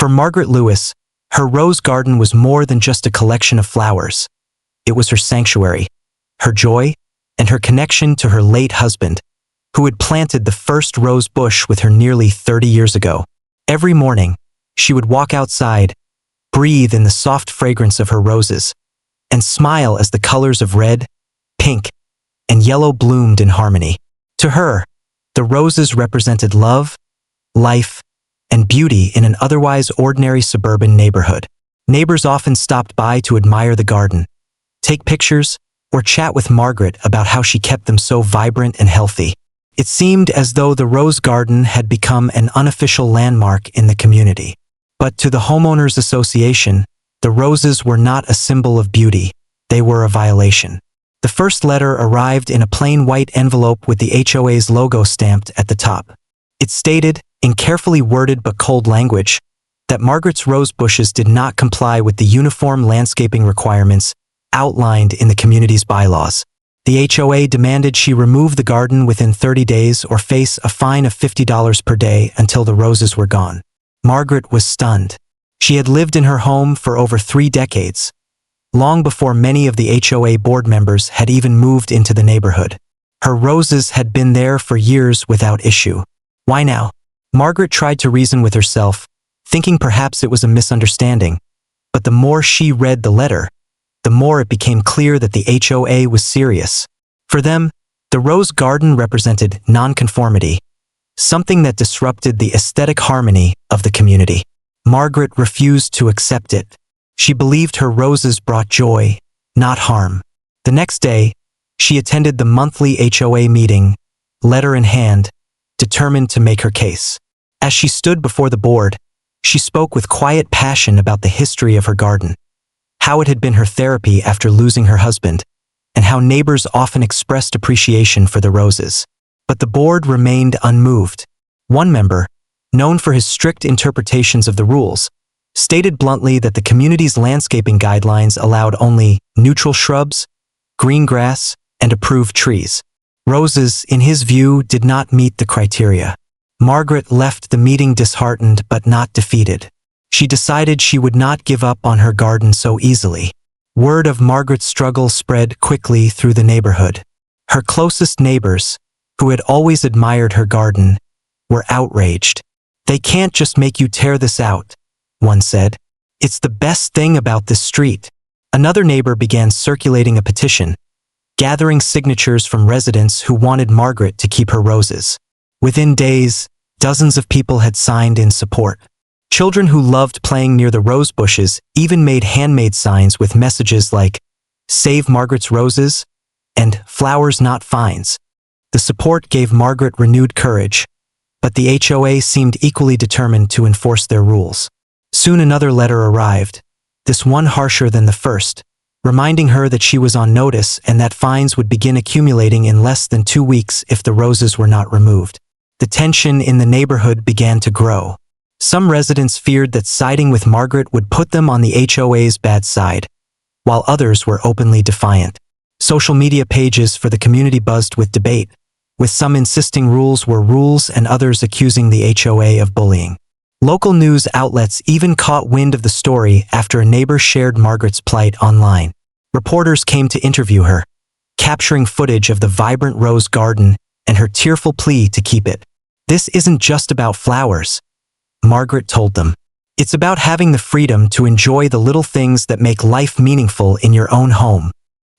For Margaret Lewis, her rose garden was more than just a collection of flowers. It was her sanctuary, her joy, and her connection to her late husband, who had planted the first rose bush with her nearly 30 years ago. Every morning, she would walk outside, breathe in the soft fragrance of her roses, and smile as the colors of red, pink, and yellow bloomed in harmony. To her, the roses represented love, life, and beauty in an otherwise ordinary suburban neighborhood. Neighbors often stopped by to admire the garden, take pictures, or chat with Margaret about how she kept them so vibrant and healthy. It seemed as though the rose garden had become an unofficial landmark in the community. But to the homeowners association, the roses were not a symbol of beauty, they were a violation. The first letter arrived in a plain white envelope with the HOA's logo stamped at the top. It stated, in carefully worded but cold language, that Margaret's rose bushes did not comply with the uniform landscaping requirements outlined in the community's bylaws. The HOA demanded she remove the garden within 30 days or face a fine of $50 per day until the roses were gone. Margaret was stunned. She had lived in her home for over 3 decades, long before many of the HOA board members had even moved into the neighborhood. Her roses had been there for years without issue. Why now? Margaret tried to reason with herself, thinking perhaps it was a misunderstanding, but the more she read the letter, the more it became clear that the HOA was serious. For them, the rose garden represented nonconformity, something that disrupted the aesthetic harmony of the community. Margaret refused to accept it. She believed her roses brought joy, not harm. The next day, she attended the monthly HOA meeting, letter in hand, determined to make her case. As she stood before the board, she spoke with quiet passion about the history of her garden, how it had been her therapy after losing her husband, and how neighbors often expressed appreciation for the roses. But the board remained unmoved. One member, known for his strict interpretations of the rules, stated bluntly that the community's landscaping guidelines allowed only neutral shrubs, green grass, and approved trees. Roses, in his view, did not meet the criteria. Margaret left the meeting disheartened but not defeated. She decided she would not give up on her garden so easily. Word of Margaret's struggle spread quickly through the neighborhood. Her closest neighbors, who had always admired her garden, were outraged. "They can't just make you tear this out," one said. "It's the best thing about this street." Another neighbor began circulating a petition, gathering signatures from residents who wanted Margaret to keep her roses. Within days, dozens of people had signed in support. Children who loved playing near the rose bushes even made handmade signs with messages like, "Save Margaret's roses," and "Flowers not fines." The support gave Margaret renewed courage, but the HOA seemed equally determined to enforce their rules. Soon another letter arrived, this one harsher than the first, reminding her that she was on notice and that fines would begin accumulating in less than 2 weeks if the roses were not removed. The tension in the neighborhood began to grow. Some residents feared that siding with Margaret would put them on the HOA's bad side, while others were openly defiant. Social media pages for the community buzzed with debate, with some insisting rules were rules and others accusing the HOA of bullying. Local news outlets even caught wind of the story after a neighbor shared Margaret's plight online. Reporters came to interview her, capturing footage of the vibrant rose garden and her tearful plea to keep it. "This isn't just about flowers," Margaret told them. "It's about having the freedom to enjoy the little things that make life meaningful in your own home."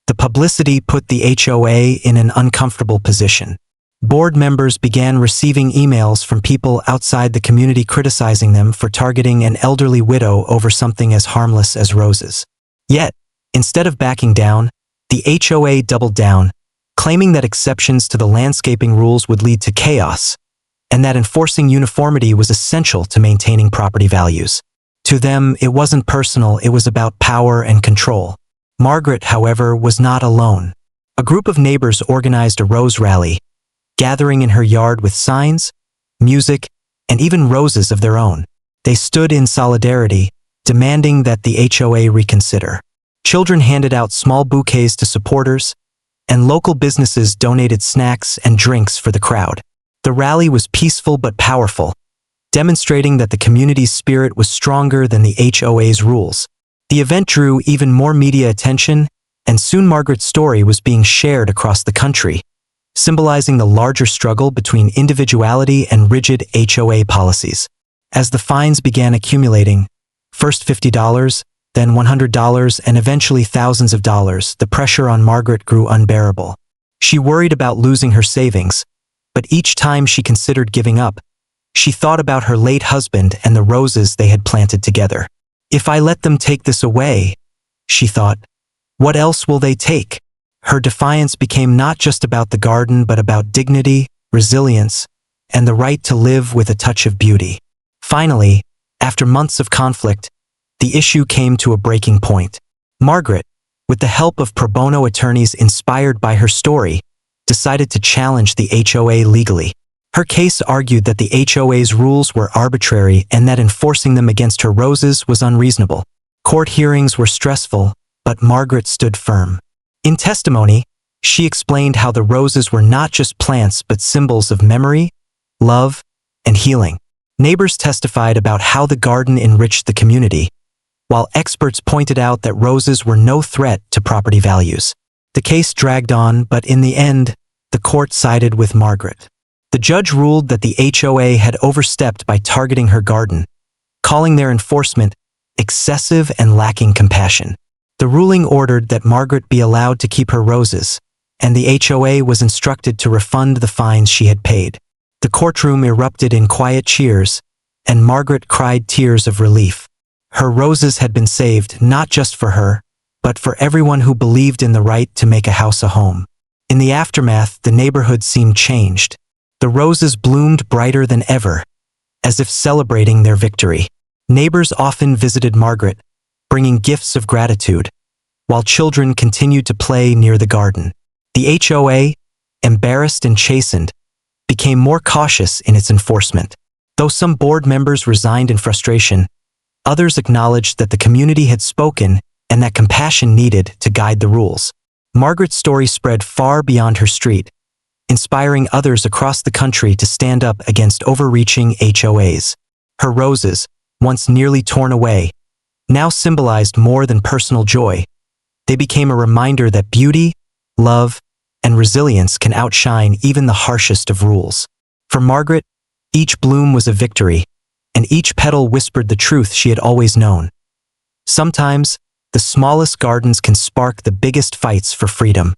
The publicity put the HOA in an uncomfortable position. Board members began receiving emails from people outside the community criticizing them for targeting an elderly widow over something as harmless as roses. Yet, instead of backing down, the HOA doubled down, claiming that exceptions to the landscaping rules would lead to chaos, and that enforcing uniformity was essential to maintaining property values. To them, it wasn't personal, it was about power and control. Margaret, however, was not alone. A group of neighbors organized a rose rally, gathering in her yard with signs, music, and even roses of their own. They stood in solidarity, demanding that the HOA reconsider. Children handed out small bouquets to supporters, and local businesses donated snacks and drinks for the crowd. The rally was peaceful but powerful, demonstrating that the community's spirit was stronger than the HOA's rules. The event drew even more media attention, and soon Margaret's story was being shared across the country, symbolizing the larger struggle between individuality and rigid HOA policies. As the fines began accumulating, first $50, then $100, and eventually thousands of dollars, the pressure on Margaret grew unbearable. She worried about losing her savings, but each time she considered giving up, she thought about her late husband and the roses they had planted together. If I let them take this away, she thought, what else will they take? Her defiance became not just about the garden but about dignity, resilience, and the right to live with a touch of beauty. Finally, after months of conflict, the issue came to a breaking point. Margaret, with the help of pro bono attorneys inspired by her story, decided to challenge the HOA legally. Her case argued that the HOA's rules were arbitrary and that enforcing them against her roses was unreasonable. Court hearings were stressful, but Margaret stood firm. In testimony, she explained how the roses were not just plants but symbols of memory, love, and healing. Neighbors testified about how the garden enriched the community, while experts pointed out that roses were no threat to property values. The case dragged on, but in the end, the court sided with Margaret. The judge ruled that the HOA had overstepped by targeting her garden, calling their enforcement excessive and lacking compassion. The ruling ordered that Margaret be allowed to keep her roses, and the HOA was instructed to refund the fines she had paid. The courtroom erupted in quiet cheers, and Margaret cried tears of relief. Her roses had been saved not just for her, but for everyone who believed in the right to make a house a home. In the aftermath, the neighborhood seemed changed. The roses bloomed brighter than ever, as if celebrating their victory. Neighbors often visited Margaret, bringing gifts of gratitude, while children continued to play near the garden. The HOA, embarrassed and chastened, became more cautious in its enforcement. Though some board members resigned in frustration, others acknowledged that the community had spoken and that compassion needed to guide the rules. Margaret's story spread far beyond her street, inspiring others across the country to stand up against overreaching HOAs. Her roses, once nearly torn away, now symbolized more than personal joy. They became a reminder that beauty, love, and resilience can outshine even the harshest of rules. For Margaret, each bloom was a victory, and each petal whispered the truth she had always known. Sometimes, the smallest gardens can spark the biggest fights for freedom.